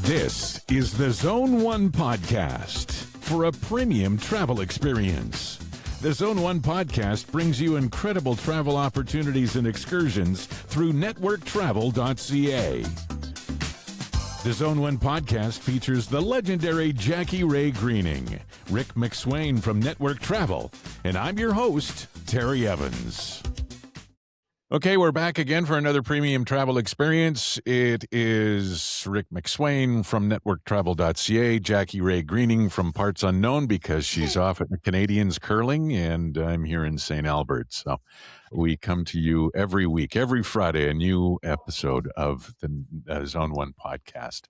This is the Zone 1 podcast for a premium travel experience. The Zone 1 podcast brings you incredible travel opportunities and excursions through networktravel.ca. The Zone 1 podcast features the legendary Jackie Ray Greening, Rick McSwain from Network Travel, and I'm your host, Terry Evans. Okay, we're back again for another premium travel experience. It is Rick McSwain from networktravel.ca, Jackie Ray Greening from Parts Unknown because she's off at the Canadians curling, and I'm here in St. Albert. So we come to you every week, every Friday, a new episode of the Zone 1 podcast.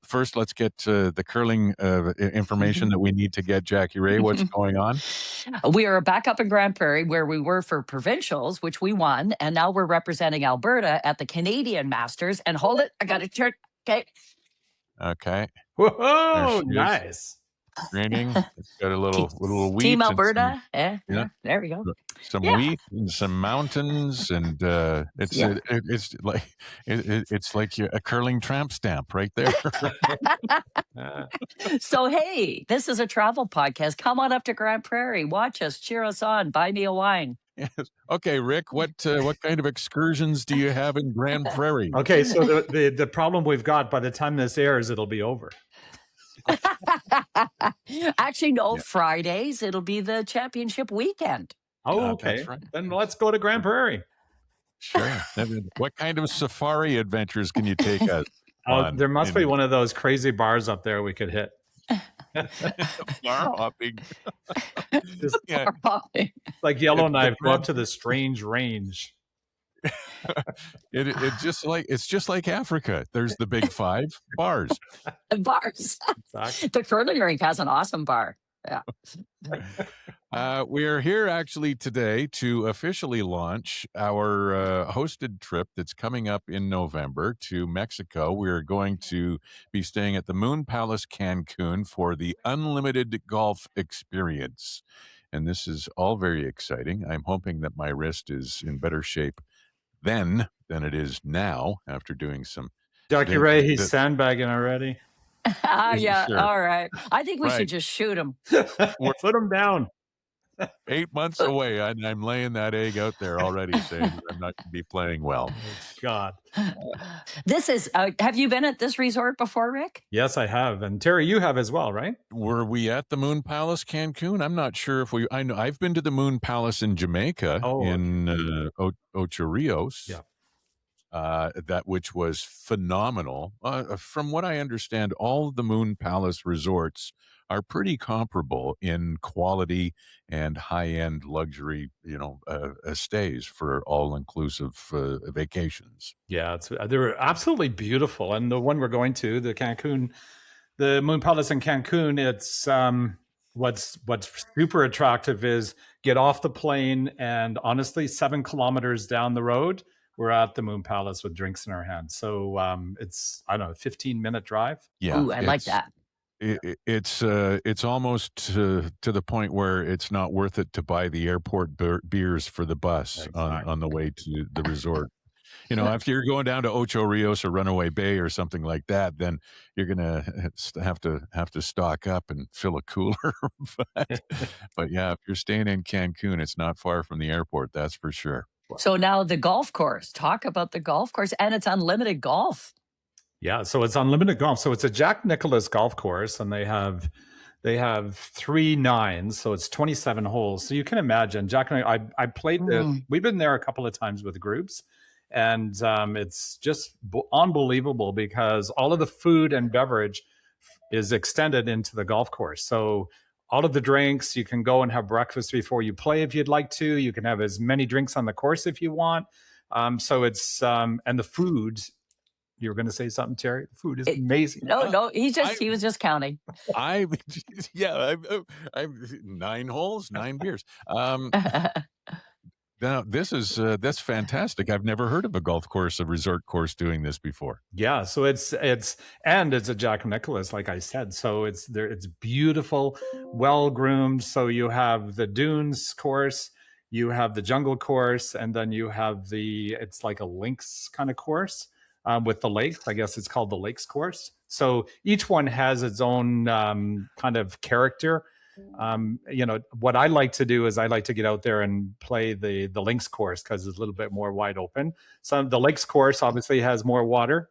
First, let's get the curling information that we need to get. Jackie Ray, what's going on? We are back up in Grand Prairie where we were for provincials, which we won. And now we're representing Alberta at the Canadian Masters. And hold it, I got to check. Okay. Okay. Whoa, nice. Greening. It's got a little wheat. Team Alberta. There we go. Some wheat and some mountains, and it's like a curling tramp stamp right there. So hey, this is a travel podcast. Come on up to Grand Prairie, watch us, cheer us on, buy me a wine. Yes. Okay, Rick, what kind of excursions do you have in Grand Prairie? Okay, so the problem we've got, by the time this airs, it'll be over. Actually, no, Fridays. It'll be the championship weekend. Oh, okay. Right. Then let's go to Grand Prairie. Sure. What kind of safari adventures can you take us on? There must be one of those crazy bars up there we could hit. Bar hopping. Bar hopping. Like Yellowknife, go up to the strange range. It's just like Africa. There's the big five bars. Bars. Exactly. The curling rink has an awesome bar. Yeah. We are here actually today to officially launch our hosted trip that's coming up in November to Mexico. We're going to be staying at the Moon Palace Cancun for the unlimited golf experience. And this is all very exciting. I'm hoping that my wrist is in better shape then than it is now after doing some. Jackie Ray, he's sandbagging already. Yeah, sure. All right. I think we should just shoot him. Put him down. 8 months away, and I'm laying that egg out there already saying I'm not going to be playing well. God. This is, have you been at this resort before, Rick? Yes, I have. And Terry, you have as well, right? Were we at the Moon Palace Cancun? I'm not sure if I know I've been to the Moon Palace in Jamaica in Ocho Rios. Yeah. That which was phenomenal. From what I understand, all of the Moon Palace resorts are pretty comparable in quality and high-end luxury, stays for all-inclusive vacations. Yeah, they're absolutely beautiful. And the one we're going to, the Moon Palace in Cancun, it's what's super attractive is get off the plane and honestly, 7 kilometers down the road, we're at the Moon Palace with drinks in our hands. So it's, I don't know, a 15-minute drive. Yeah. Ooh, I like that. It's almost to the point where it's not worth it to buy the airport beers for the bus on the way to the resort. If you're going down to Ocho Rios or Runaway Bay or something like that, then you're gonna have to stock up and fill a cooler. but yeah, if you're staying in Cancun, it's not far from the airport. That's for sure. So now the golf course. Talk about the golf course, and it's unlimited golf. Yeah, so it's unlimited golf. So it's a Jack Nicklaus golf course, and they have 3 nines, so it's 27 holes. So you can imagine, Jack and I played we've been there a couple of times with groups, and it's just unbelievable because all of the food and beverage is extended into the golf course. So all of the drinks, you can go and have breakfast before you play if you'd like to. You can have as many drinks on the course if you want. So it's and the food. You were going to say something, Terry? The food is amazing. No, he was just counting. I've 9 holes, 9 beers. Now that's fantastic. I've never heard of a resort course doing this before. Yeah, so it's a Jack Nicklaus, like I said. So it's beautiful, well groomed. So you have the dunes course, you have the jungle course, and then you have it's like a links kind of course. with the lakes. I guess it's called the Lakes Course. So each one has its own kind of character. What I like to do is I like to get out there and play the links course because it's a little bit more wide open. So the lakes course obviously has more water,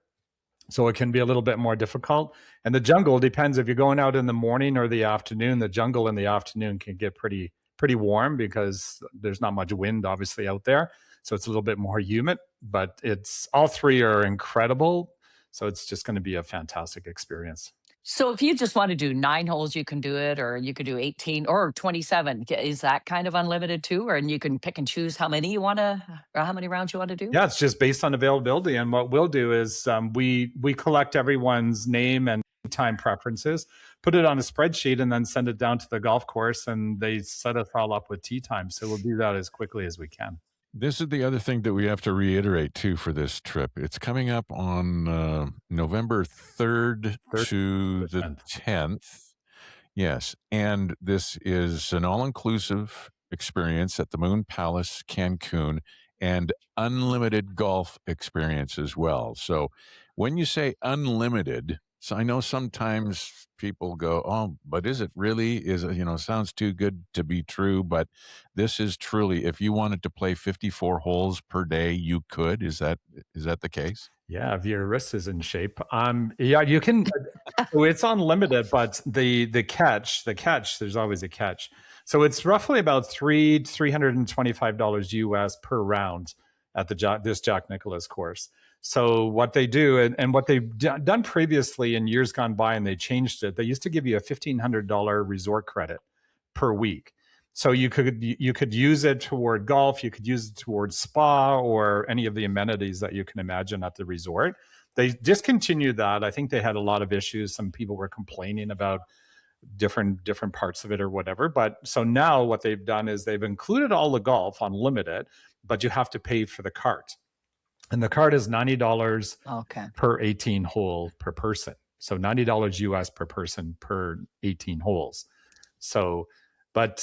so it can be a little bit more difficult. And the jungle depends if you're going out in the morning or the afternoon. The jungle in the afternoon can get pretty warm because there's not much wind obviously out there, so it's a little bit more humid. But it's all three are incredible, so it's just going to be a fantastic experience. So if you just want to do 9 holes, you can do it, or you could do 18 or 27. Is that kind of unlimited too? Or and you can pick and choose how many you want to, or how many rounds you want to do? Yeah, it's just based on availability. And what we'll do is we collect everyone's name and time preferences, put it on a spreadsheet, and then send it down to the golf course, and they set us all up with tee time. So we'll do that as quickly as we can. This is the other thing that we have to reiterate too for this trip. It's coming up on November 3rd to the 10th. Yes. And this is an all-inclusive experience at the Moon Palace Cancun and unlimited golf experience as well. So when you say unlimited, so I know sometimes people go, oh, but is it really? Is it, sounds too good to be true. But this is truly, if you wanted to play 54 holes per day, you could. Is that the case? Yeah, if your wrist is in shape. Yeah, you can. So it's unlimited, but the catch, there's always a catch. So it's roughly about $325 US per round at this Jack Nicklaus course. So what they do, and what they've done previously in years gone by, and they changed it. They used to give you a $1,500 resort credit per week. So you could use it toward golf, you could use it towards spa or any of the amenities that you can imagine at the resort. They discontinued that. I think they had a lot of issues. Some people were complaining about different parts of it or whatever. But so now what they've done is they've included all the golf unlimited, but you have to pay for the cart. And the cart is $90 per 18 hole per person. So $90 US per person per 18 holes. So but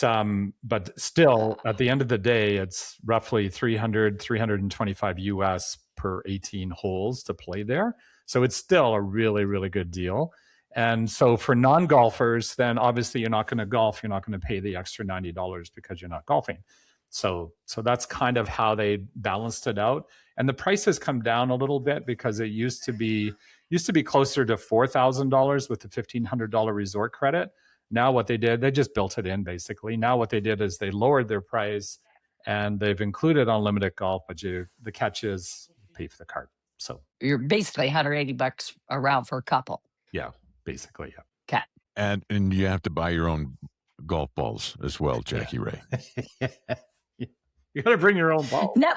still, at the end of the day, it's roughly $325 US per 18 holes to play there. So it's still a really, really good deal. And so for non-golfers, then obviously you're not going to golf. You're not going to pay the extra $90 because you're not golfing. So that's kind of how they balanced it out. And the price has come down a little bit because it used to be closer to $4,000 with the $1,500 resort credit. Now what they did, they just built it in basically. Now what they did is they lowered their price and they've included unlimited golf, but the catch is pay for the cart. So you're basically $180 a round for a couple. Yeah, basically, yeah. Okay. And you have to buy your own golf balls as well, Jackie Ray. You got to bring your own ball. No.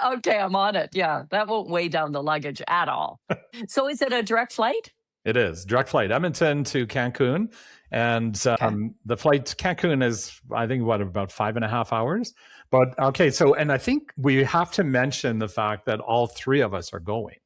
Okay, I'm on it. Yeah, that won't weigh down the luggage at all. So is it a direct flight? It is direct flight, Edmonton to Cancun, and the flight to Cancun is, I think, about 5.5 hours. But okay, so and I think we have to mention the fact that all three of us are going.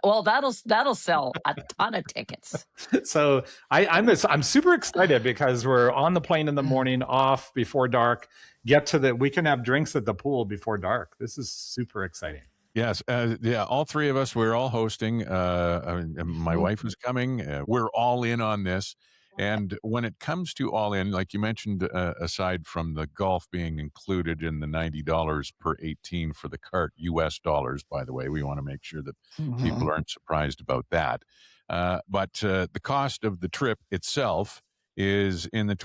Well, that'll sell a ton of tickets. So I'm super excited because we're on the plane in the morning, off before dark. We can have drinks at the pool before dark. This is super exciting. Yes, all three of us, we're all hosting. My wife is coming. We're all in on this. And when it comes to all in, like you mentioned, aside from the golf being included in the $90 per 18 for the cart, US dollars, by the way, we want to make sure that people aren't surprised about that. But the cost of the trip itself is in the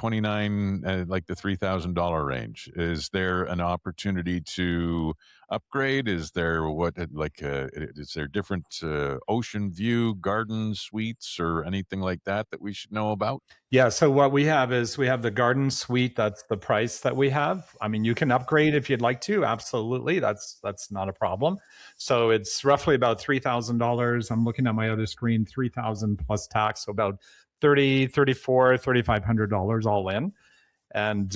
like the $3,000 range. Is there an opportunity to upgrade? Is there is there different ocean view, garden suites, or anything like that we should know about? Yeah. So what we have is we have the garden suite. That's the price that we have. I mean, you can upgrade if you'd like to. Absolutely. That's not a problem. So it's roughly about $3,000. I'm looking at my other screen, $3,000 plus tax. So about $3,500 all in. And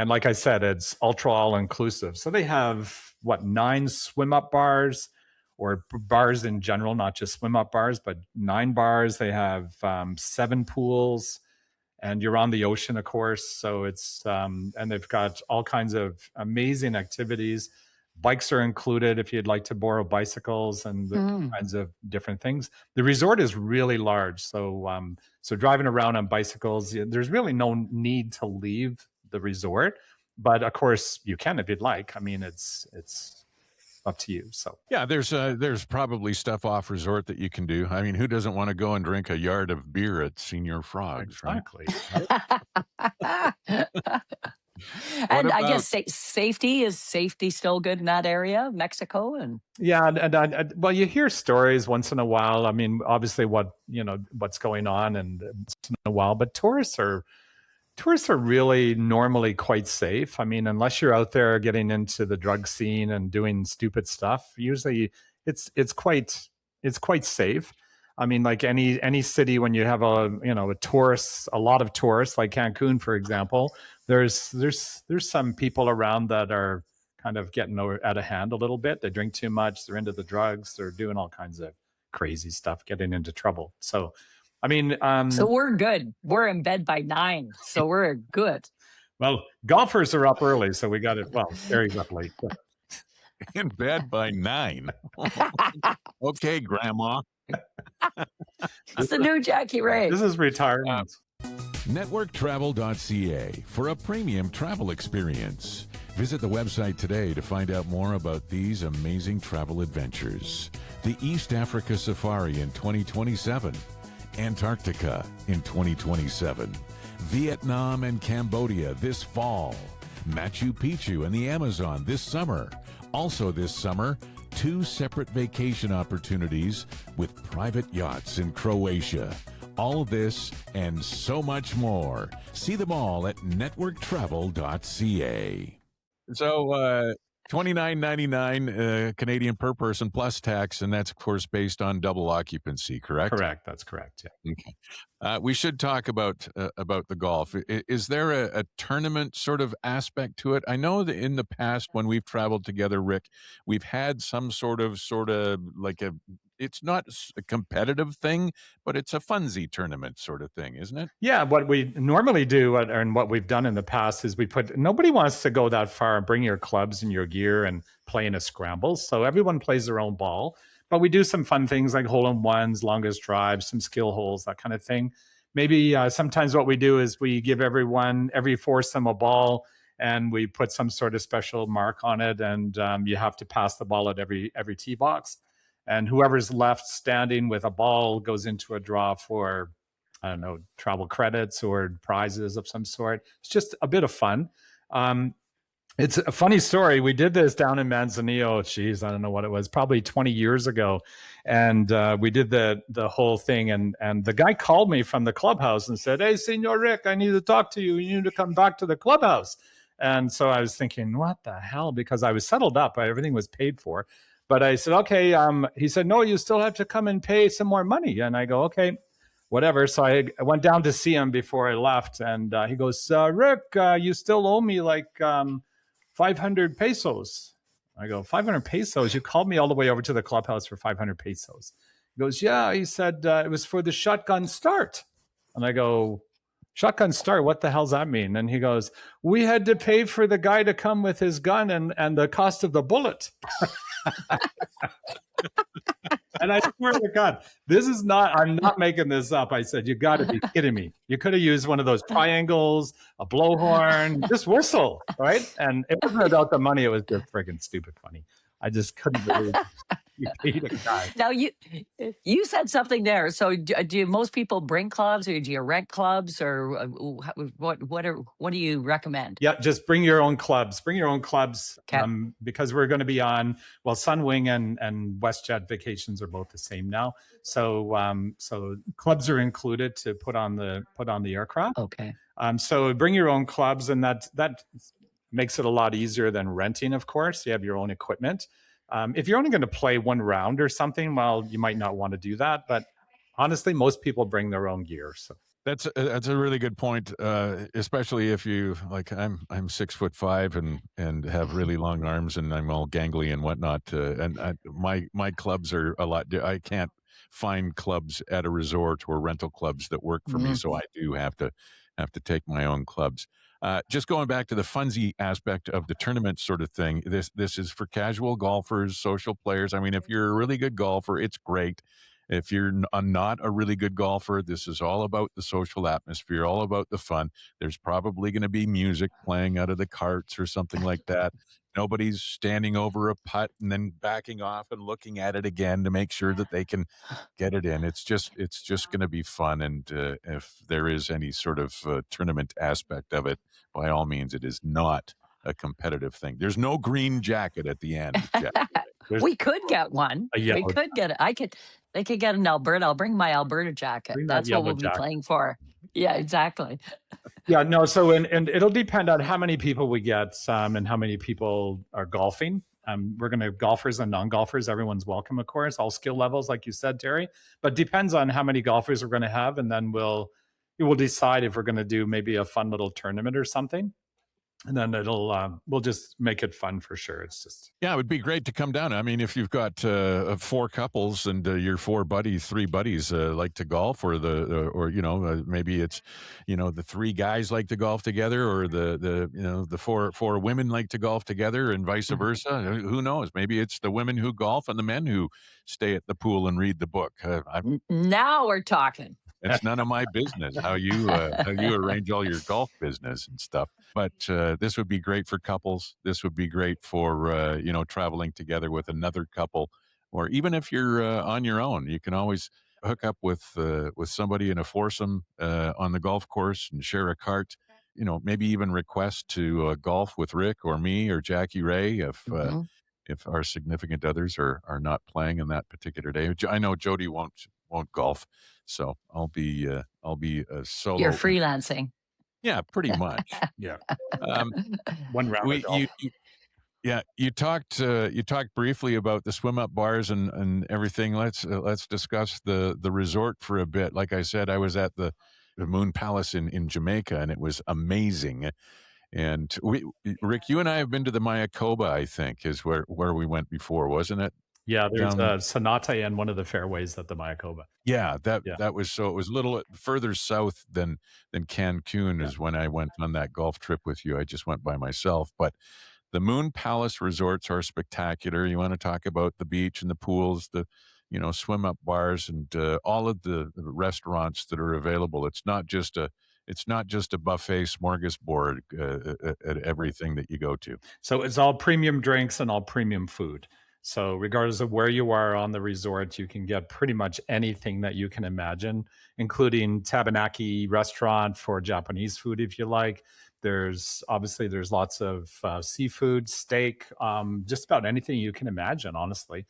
like I said, it's ultra all inclusive. So they have 9 swim up bars, or bars in general, not just swim up bars, but 9 bars. They have 7 pools, and you're on the ocean, of course. So it's and they've got all kinds of amazing activities, Bikes are included if you'd like to borrow bicycles and kinds of different things. The resort is really large, so so driving around on bicycles, there's really no need to leave the resort. But of course, you can if you'd like. I mean, it's up to you. So yeah, there's probably stuff off resort that you can do. I mean, who doesn't want to go and drink a yard of beer at Senior Frogs, exactly. right? And I guess safety still good in that area, Mexico, and yeah, and well, you hear stories once in a while. I mean, obviously, what's going on, and once in a while, but tourists are really normally quite safe. I mean, unless you're out there getting into the drug scene and doing stupid stuff, usually it's quite safe. I mean, like any city, when you have a lot of tourists, like Cancun, for example, there's some people around that are kind of getting out of hand a little bit. They drink too much. They're into the drugs. They're doing all kinds of crazy stuff, getting into trouble. So, I mean, so we're good. We're in bed by 9, so we're good. Well, golfers are up early, so we got it. Well, Terry's up late. In bed by 9. Okay, Grandma. It's the new Jackie Ray. This is retirement. Networktravel.ca for a premium travel experience. Visit the website today to find out more about these amazing travel adventures. The East Africa Safari in 2027. Antarctica in 2027. Vietnam and Cambodia this fall. Machu Picchu and the Amazon this summer. Also this summer, 2 separate vacation opportunities with private yachts in Croatia. All this and so much more. See them all at networktravel.ca. So, $29.99 Canadian per person plus tax, and that's of course based on double occupancy, correct? Correct. That's correct. Yeah. Okay. We should talk about the golf. Is there a tournament sort of aspect to it? I know that in the past when we've traveled together, Rick, we've had some sort of like it's not a competitive thing, but it's a funsy tournament sort of thing, isn't it? Yeah, what we normally do and what we've done in the past is nobody wants to go that far and bring your clubs and your gear and play in a scramble. So everyone plays their own ball, but we do some fun things like hole-in-ones, longest drives, some skill holes, that kind of thing. Maybe sometimes what we do is we give every foursome a ball and we put some sort of special mark on it, and you have to pass the ball at every tee box. And whoever's left standing with a ball goes into a draw for, I don't know, travel credits or prizes of some sort. It's just a bit of fun. It's a funny story. We did this down in Manzanillo. Geez, I don't know what it was, probably 20 years ago. And we did the whole thing. And the guy called me from the clubhouse and said, "Hey, Senor Rick, I need to talk to you. You need to come back to the clubhouse." And so I was thinking, what the hell? Because I was settled up. Everything was paid for. But I said, okay. He said, "No, you still have to come and pay some more money." And I go, okay, whatever. So I went down to see him before I left. And he goes, "Rick, you still owe me like 500 pesos. I go, 500 pesos? You called me all the way over to the clubhouse for 500 pesos. He goes, "Yeah." He said, "It was for the shotgun start." And I go, "Shotgun start? What the hell's that mean?" And he goes, "We had to pay for the guy to come with his gun and the cost of the bullet." And I swear to God, I'm not making this up. I said, "You got to be kidding me. You could have used one of those triangles, a blowhorn, just whistle, right?" And it wasn't about the money. It was just friggin' stupid funny. I just couldn't believe you paid a guy. Now you said something there. So do most people bring clubs, or do you rent clubs, or what do you recommend? Yeah, just bring your own clubs. Bring your own clubs, Okay. Because we're going to be on, well, Sunwing and WestJet Vacations are both the same now. So so clubs are included to put on the aircraft. Okay. So bring your own clubs, and that makes it a lot easier than renting, of course. You have your own equipment. If you're only going to play one round or something, well, you might not want to do that. But honestly, most people bring their own gear. So that's a really good point, especially if you like. I'm 6'5" and have really long arms, and I'm all gangly and whatnot. My clubs are a lot. I can't find clubs at a resort or rental clubs that work for me, so I do have to take my own clubs. Just going back to the funsy aspect of the tournament sort of thing, this is for casual golfers, social players. I mean, if you're a really good golfer, it's great. If you're not a really good golfer, this is all about the social atmosphere, all about the fun. There's probably going to be music playing out of the carts or something like that. Nobody's standing over a putt and then backing off and looking at it again to make sure that they can get it in. It's just going to be fun. And if there is any sort of tournament aspect of it, by all means, it is not a competitive thing. There's no green jacket at the end, Jeff. We could get one. a We yellow, could get it. They could get an Alberta. I'll bring my Alberta jacket. bring that That's what yellow we'll be jacket. playing for. Yeah, exactly. Yeah, no. So, and it'll depend on how many people we get, and how many people are golfing. We're going to have golfers and non-golfers. Everyone's welcome, of course, all skill levels, like you said, Terry. But depends on how many golfers we're going to have, and then we'll decide if we're going to do maybe a fun little tournament or something. And then we'll just make it fun for sure. It's just, Yeah, it would be great to come down. I mean, if you've got 4 couples and your 3 buddies like to golf, or maybe it's the 3 guys like to golf together, or the four women like to golf together, and vice versa. Who knows? Maybe it's the women who golf and the men who stay at the pool and read the book. Now we're talking. It's none of my business how you arrange all your golf business and stuff. But this would be great for couples. This would be great for traveling together with another couple, or even if you're on your own, you can always hook up with somebody in a foursome on the golf course and share a cart. Maybe even request to golf with Rick or me or Jackie Ray if our significant others are not playing on that particular day. I know Jody won't golf, so I'll be a solo. You're freelancing. Yeah, pretty much. yeah, one round of golf. You talked briefly about the swim up bars and everything. Let's discuss the resort for a bit. Like I said, I was at the Moon Palace in Jamaica, and it was amazing. And Rick, you and I have been to the Mayakoba, I think, is where we went before, wasn't it? Yeah, there's a Sonata and one of the fairways at the Mayakoba. Yeah, that was so. It was a little further south than Cancun is when I went on that golf trip with you. I just went by myself, but the Moon Palace resorts are spectacular. You want to talk about the beach and the pools, the swim up bars, and all of the restaurants that are available. It's not just a buffet smorgasbord at everything that you go to. So it's all premium drinks and all premium food. So regardless of where you are on the resort, you can get pretty much anything that you can imagine, including Tabanaki restaurant for Japanese food, if you like. There's lots of seafood, steak, just about anything you can imagine, honestly.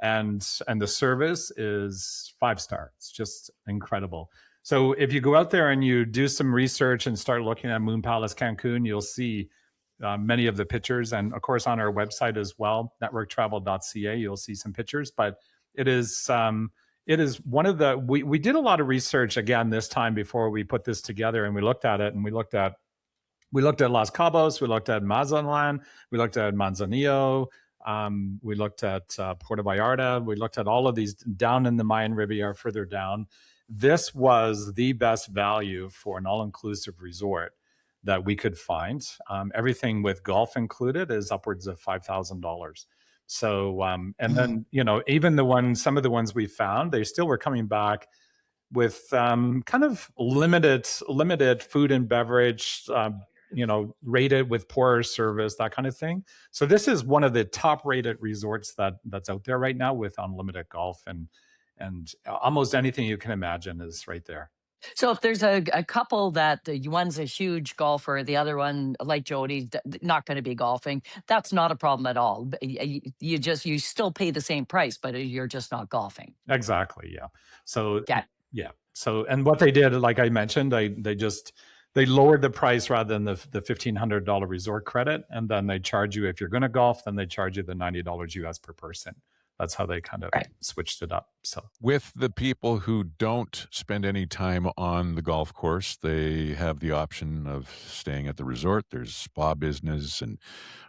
And the service is 5-star. It's just incredible. So if you go out there and you do some research and start looking at Moon Palace Cancun, you'll see many of the pictures, and of course on our website as well, networktravel.ca, you'll see some pictures. But it is one of the we did a lot of research again this time before we put this together, and we looked at it, and we looked at Los Cabos, we looked at Mazatlan, we looked at Manzanillo, we looked at Puerto Vallarta, we looked at all of these down in the Mayan Riviera further down. This was the best value for an all-inclusive resort that we could find. Everything with golf included is upwards of $5,000. So, and then, even some of the ones we found, they still were coming back with kind of limited food and beverage, rated with poorer service, that kind of thing. So this is one of the top rated resorts that's out there right now with unlimited golf, and almost anything you can imagine is right there. So if there's a couple that one's a huge golfer, the other one, like Jody, not going to be golfing, that's not a problem at all. You still pay the same price, but you're just not golfing. Exactly. Yeah. So yeah. So, and what they did, like I mentioned, they lowered the price rather than the $1,500 resort credit, and then they charge you, if you're going to golf, then they charge you the $90 US per person. That's how they kind of switched it up. So with the people who don't spend any time on the golf course, they have the option of staying at the resort. There's spa business and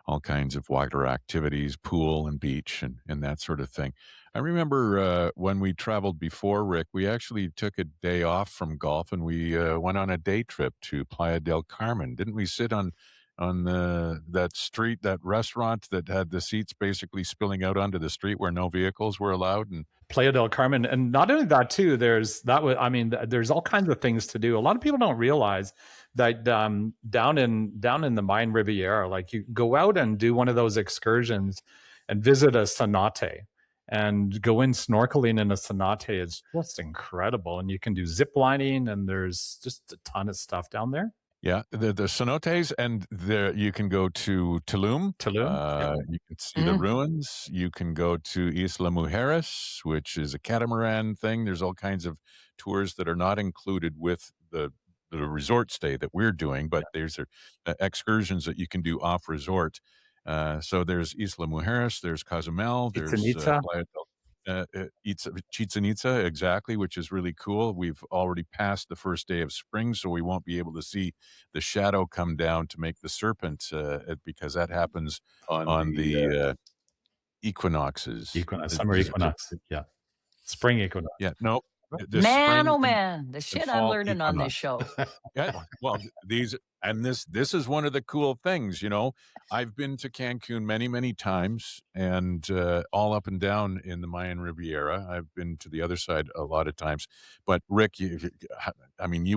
all kinds of water activities, pool and beach and that sort of thing. I remember when we traveled before, Rick, we actually took a day off from golf and we went on a day trip to Playa del Carmen. Didn't we sit on that street, that restaurant that had the seats basically spilling out onto the street where no vehicles were allowed? And Playa del Carmen, and not only that too. There's all kinds of things to do. A lot of people don't realize that down in the Mayan Riviera, like you go out and do one of those excursions and visit a cenote and go in snorkeling in a cenote. It's just incredible, and you can do zip lining, and there's just a ton of stuff down there. yeah, the cenotes, and you can go to Tulum. Tulum, You can see the ruins. You can go to Isla Mujeres, which is a catamaran thing. There's all kinds of tours that are not included with the resort stay that we're doing, but there's excursions that you can do off resort. So there's Isla Mujeres, there's Cozumel, there's Chichen Itza. Playa Chichen Itza, exactly, which is really cool. We've already passed the first day of spring, so we won't be able to see the shadow come down to make the serpent because that happens on the equinoxes. Summer equinox. Yeah. Spring equinox. Yeah, no. Man, oh man, the shit I'm fall learning on this equinox. show. Yeah, well, this is one of the cool things, I've been to Cancun many, many times, and all up and down in the Mayan Riviera. I've been to the other side a lot of times. But Rick, you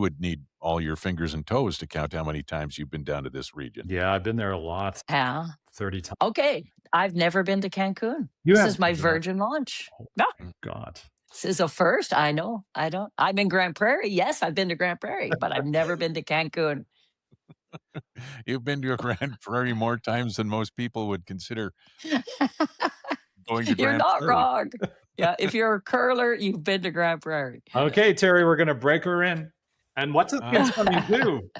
would need all your fingers and toes to count how many times you've been down to this region. Yeah, I've been there a lot. Yeah. 30 times. Okay, I've never been to Cancun. This is my virgin launch. No. Oh, God. This is a first. I know. I don't. I'm in Grand Prairie. Yes, I've been to Grand Prairie, but I've never been to Cancun. You've been to Grand Prairie more times than most people would consider going to Grand Prairie. You're not wrong. Yeah, if you're a curler, you've been to Grand Prairie. Okay, Terry, we're going to break her in. And what's his name coming too?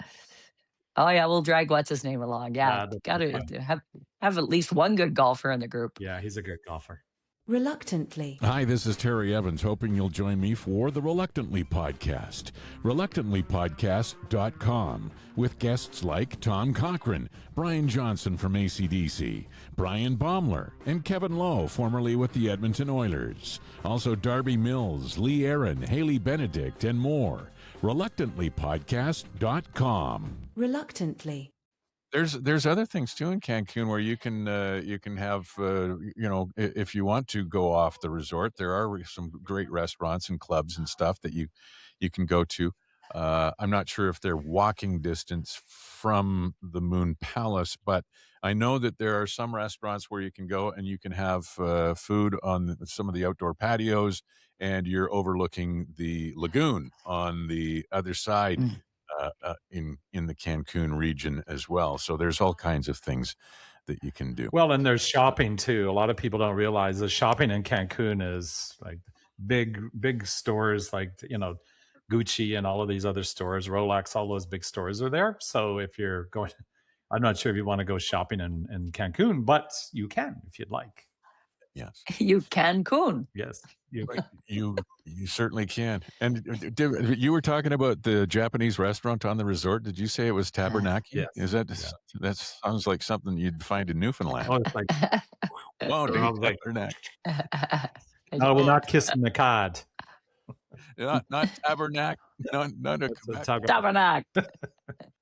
Oh, yeah, we'll drag what's his name along. Yeah, got to have at least one good golfer in the group. Yeah, he's a good golfer. Reluctantly. Hi, this is Terry Evans, hoping you'll join me for the Reluctantly podcast. ReluctantlyPodcast.com, with guests like Tom Cochran, Brian Johnson from AC/DC, Brian Baumler, and Kevin Lowe, formerly with the Edmonton Oilers. Also Darby Mills, Lee Aaron, Haley Benedict, and more. ReluctantlyPodcast.com. Reluctantly. There's other things too in Cancun where you can have if you want to go off the resort, there are some great restaurants and clubs and stuff that you can go to. I'm not sure if they're walking distance from the Moon Palace, but I know that there are some restaurants where you can go and you can have food on some of the outdoor patios, and you're overlooking the lagoon on the other side. In the Cancun region as well. So there's all kinds of things that you can do. Well, and there's shopping too. A lot of people don't realize the shopping in Cancun is like big stores like, Gucci and all of these other stores, Rolex, all those big stores are there. So if you're going, I'm not sure if you want to go shopping in Cancun, but you can if you'd like. Yes. You Cancun. Yes. You certainly can. And you were talking about the Japanese restaurant on the resort. Did you say it was Tabernacle? Yes. Is that that sounds like something you'd find in Newfoundland? Oh, it's like, Tabernacle. No, we're not kissing the card. Not tabernacle. Not a tabernacle.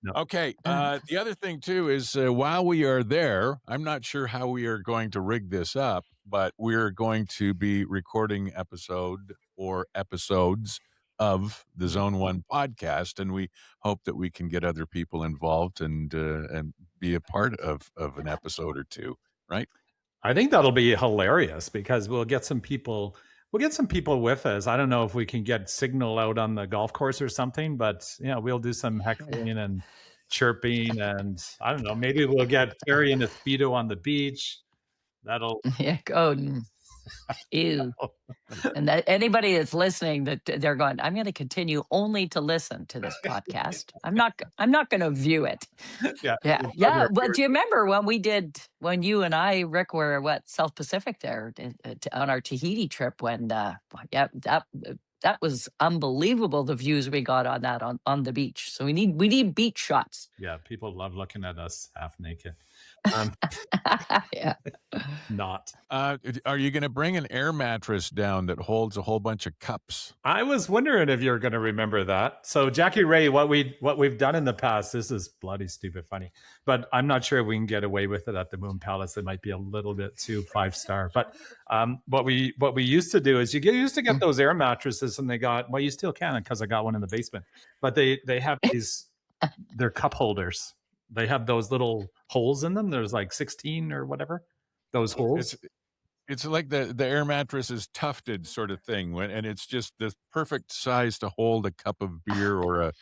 No. Okay. The other thing too is while we are there, I'm not sure how we are going to rig this up, but we're going to be recording episodes of the Zone 1 podcast, and we hope that we can get other people involved and be a part of an episode or two, right? I think that'll be hilarious because we'll get some people with us. I don't know if we can get signal out on the golf course or something, but we'll do some heckling and chirping, and I don't know, maybe we'll get Terry in a Speedo on the beach. That'll ew. And that anybody that's listening, that they're going, I'm going to continue only to listen to this podcast. I'm not going to view it. Yeah. But do you remember when you and I, Rick, were South Pacific there on our Tahiti trip? When that was unbelievable, the views we got on that on the beach. So we need beach shots. Yeah, people love looking at us half naked. Yeah. Not. Are you going to bring an air mattress down that holds a whole bunch of cups? I was wondering if you're going to remember that. So Jackie Ray, what we've done in the past, this is bloody stupid funny, but I'm not sure if we can get away with it at the Moon Palace. It might be a little bit too 5-star. But what we used to do is used to get those air mattresses, and you still can, because I got one in the basement. But they have these, they're cup holders. They have those little holes in them. There's like 16 or whatever, those holes. It's like the air mattress is tufted sort of thing, and it's just the perfect size to hold a cup of beer or a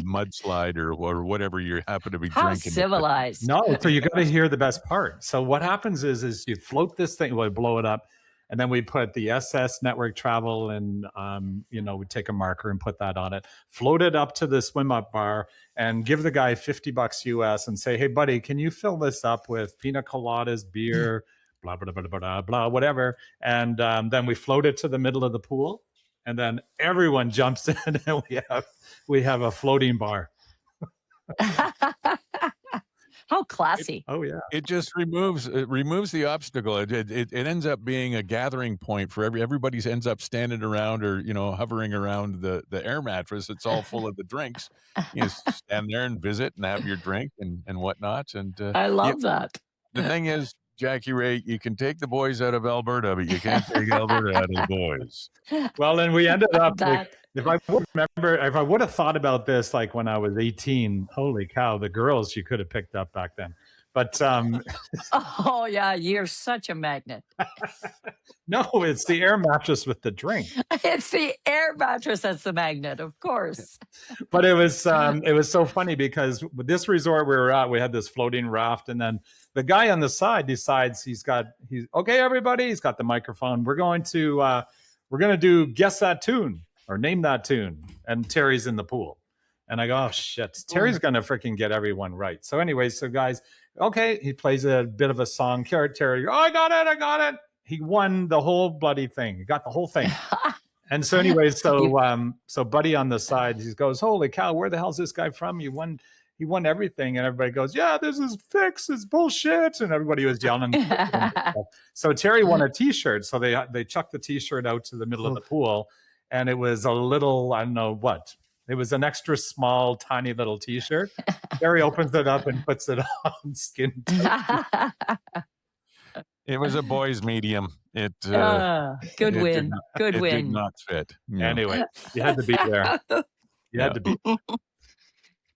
mudslide or whatever you happen to be How drinking. civilized. No, so you got to hear the best part. So what happens is you float this thing, we blow it up, and then we put the SS Network Travel, and we take a marker and put that on it, float it up to the swim up bar, and give the guy $50 US and say, "Hey, buddy, can you fill this up with pina coladas, beer?" Blah, blah, blah, blah, blah, blah, whatever. And then we float it to the middle of the pool, and then everyone jumps in, and we have a floating bar. How classy. Oh, yeah. It just removes the obstacle. It ends up being a gathering point for everybody ends up standing around or, hovering around the air mattress. It's all full of the drinks. You stand there and visit and have your drink and whatnot. And I love that. The thing is, Jackie Ray, you can take the boys out of Alberta, but you can't take Alberta out of the boys. Well, and we ended up, if I would have thought about this like when I was 18, holy cow, the girls you could have picked up back then. But oh yeah, you're such a magnet. No, it's the air mattress with the drink. It's the air mattress that's the magnet, of course. But it was so funny because with this resort we were at, we had this floating raft, and then the guy on the side decides he's okay, everybody, he's got the microphone. We're going to do guess that tune or name that tune, and Terry's in the pool. And I go, oh shit, Terry's gonna freaking get everyone right. So anyway, guys, okay, he plays a bit of a song. Terry, I got it. He won the whole bloody thing. He got the whole thing. And so anyway, so Buddy on the side, he goes, holy cow, where the hell's this guy from? He won everything. And everybody goes, yeah, this is fixed, it's bullshit. And everybody was yelling. So Terry won a t-shirt. So they chucked the t-shirt out to the middle of the pool. And it was a little, I don't know what. It was an extra small, tiny little t-shirt. Terry opens it up and puts it on skin tight. It was a boys' medium. Good win. Good win. It did not fit. No. Anyway, you had to be there. You had to be.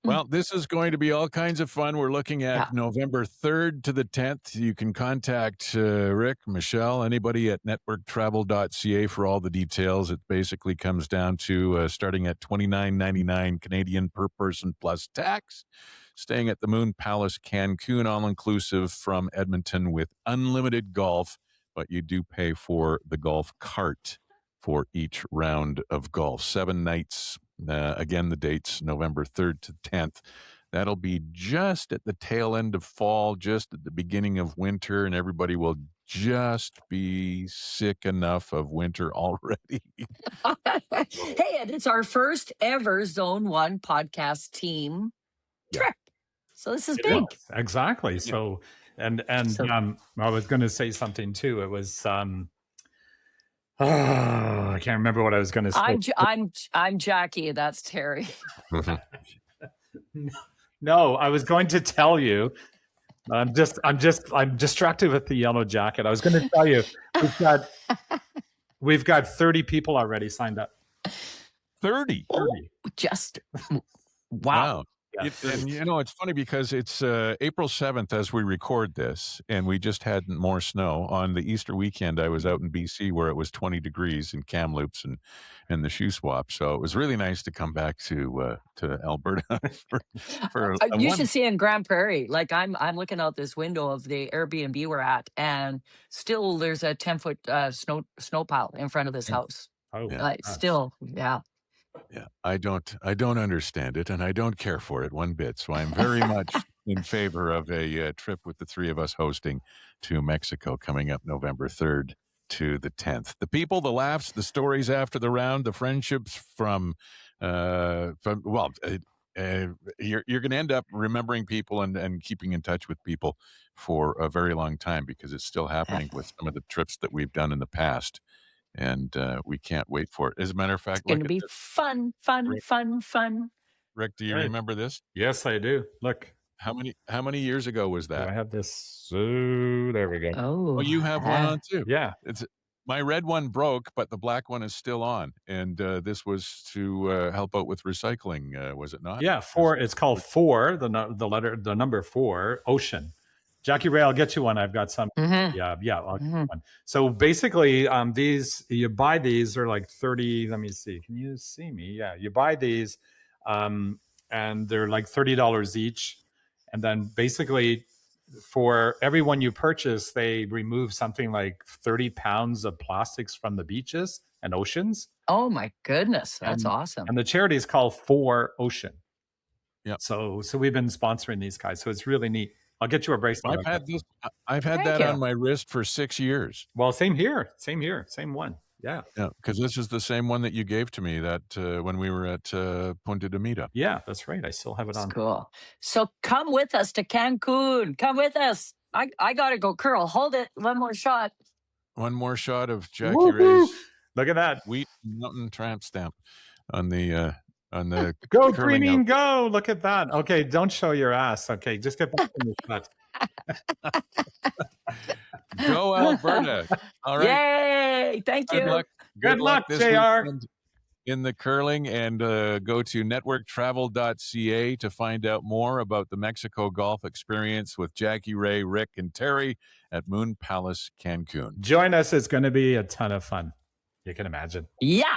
Well, this is going to be all kinds of fun. We're looking at November 3rd to the 10th. You can contact Rick, Michelle, anybody at networktravel.ca for all the details. It basically comes down to starting at $29.99 Canadian per person plus tax. Staying at the Moon Palace Cancun, all-inclusive from Edmonton with unlimited golf, but you do pay for the golf cart for each round of golf. 7 nights. Again, the dates, November 3rd to 10th. That'll be just at the tail end of fall, just at the beginning of winter, and everybody will just be sick enough of winter already. Hey, and it's our first ever Zone 1 podcast team trip. So this is big. Exactly. So, and I was going to say something too. It was, I can't remember what I was going to say. I'm Jackie. That's Terry. No, I was going to tell you. I'm distracted with the yellow jacket. I was going to tell you we've got 30 people already signed up. 30. Just wow. Yeah. And it's funny because it's April 7th as we record this, and we just had more snow. On the Easter weekend, I was out in BC where it was 20 degrees in Kamloops and the shoe swap. So it was really nice to come back to Alberta for you should see in Grand Prairie. Like I'm looking out this window of the Airbnb we're at, and still there's a 10-foot snow pile in front of this house. Oh, still, yeah. Yeah, I don't understand it, and I don't care for it one bit. So I'm very much in favor of a trip with the three of us hosting to Mexico coming up November 3rd to the 10th. The people, the laughs, the stories after the round, the friendships from you're going to end up remembering people and keeping in touch with people for a very long time, because it's still happening with some of the trips that we've done in the past, and we can't wait for it. As a matter of It's fact, going look to at be this. fun, fun, Rick, fun, fun. Rick, do you Right. remember this? Yes, I do. Look, How many years ago was do that? I have this? So there we go. Oh, Oh, you have one on too. Yeah. It's my red one broke, but the black one is still on, and this was to help out with recycling, was it not? Yeah, it's called four, the number four, Ocean. Jackie Ray, I'll get you one. I've got some. mhm, Yeah, I'll get you mhm. one. So basically, you buy these, they're like 30. Let me see. Can you see me? Yeah, you buy these, and they're like $30 each. And then basically, for every one you purchase, they remove something like 30 pounds of plastics from the beaches and oceans. Oh my goodness, that's And awesome. and the charity is called For Ocean. Yeah. So we've been sponsoring these guys. So it's really neat. I'll get you a bracelet. I've had Thank that you. on my wrist for 6 years. Well, same here. Same one. Yeah. Yeah, because this is the same one that you gave to me that when we were at Punta de Mita. Yeah, that's right. I still have it That's on. cool. So come with us to Cancun. Come with us. I gotta go curl. Hold it. One more shot. One more shot of Jackie Woo-hoo! Ray's Look at that. Wheat Mountain tramp stamp on the Go curling greening, outfit. go. Look at that. Okay, don't show your ass. Okay, just get back in the shot. Go Alberta. All right. Yay! Thank Good you. luck. Good luck, this JR. weekend in the curling, and go to networktravel.ca to find out more about the Mexico golf experience with Jackie Ray, Rick, and Terry at Moon Palace Cancun. Join us. It's going to be a ton of fun. You can imagine. Yeah.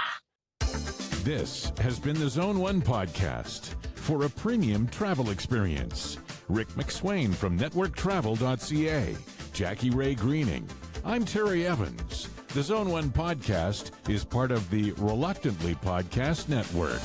This has been the Zone 1 podcast. For a premium travel experience, Rick McSwain from networktravel.ca, Jackie Ray Greening. I'm Terry Evans. The Zone 1 podcast is part of the Reluctantly Podcast Network.